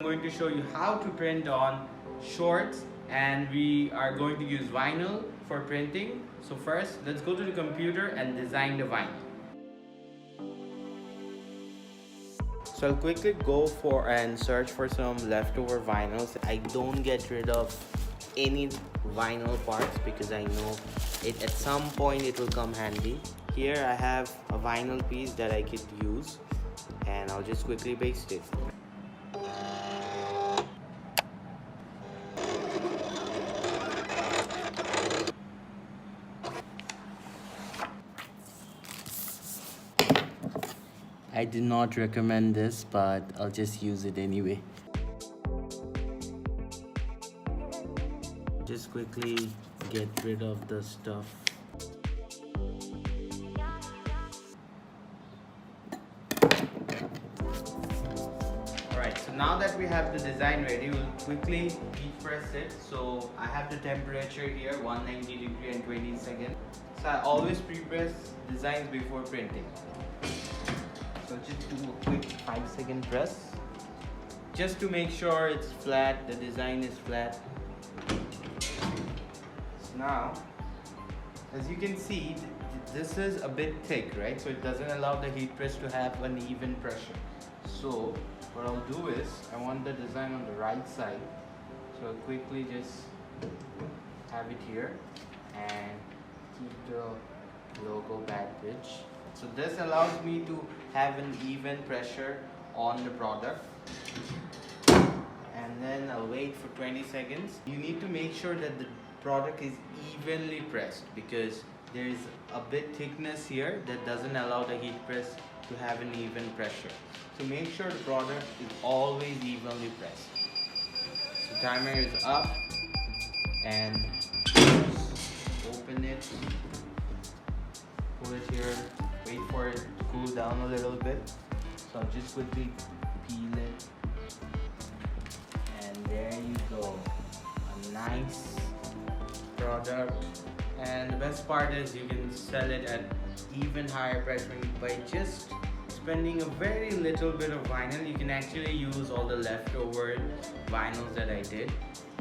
I'm going to show you how to print on shorts, and we are going to use vinyl for printing. So first, let's go to the computer and design the vinyl. So I'll quickly go for and search for some leftover vinyls. I don't get rid of any vinyl parts because I know it at some point it will come handy. Here I have a vinyl piece that I could use, and I'll just quickly paste it. I do not recommend this, but I'll just use it anyway. Just quickly get rid of the stuff. Alright, so now that we have the design ready, we'll quickly heat press it. So I have the temperature here, 190 degree and 20 seconds. So I always pre-press designs before printing. So just do a quick 5-second press, just to make sure it's flat, the design is flat. So now, as you can see, this is a bit thick, right? So it doesn't allow the heat press to have an even pressure. So what I'll do is, I want the design on the right side. So I'll quickly just have it here and keep the logo back pitch. So this allows me to have an even pressure on the product. And then I'll wait for 20 seconds. You need to make sure that the product is evenly pressed because there is a bit thickness here that doesn't allow the heat press to have an even pressure. So make sure the product is always evenly pressed. So timer is up, and open it, pull it here. Wait for it to cool down a little bit. So I'll just quickly peel it. And there you go. A nice product. And the best part is you can sell it at even higher price by just spending a very little bit of vinyl. You can actually use all the leftover vinyls that I did,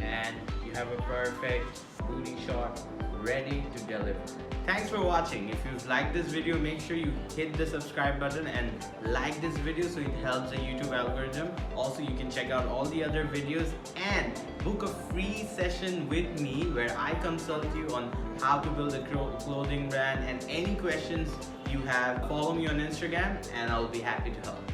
and you have a perfect booty shot ready to deliver. Thanks for watching. If you've liked this video, make sure you hit the subscribe button and like this video so it helps the YouTube algorithm. Also, you can check out all the other videos and book a free session with me where I consult you on how to build a clothing brand, and any questions you have, follow me on Instagram and I'll be happy to help.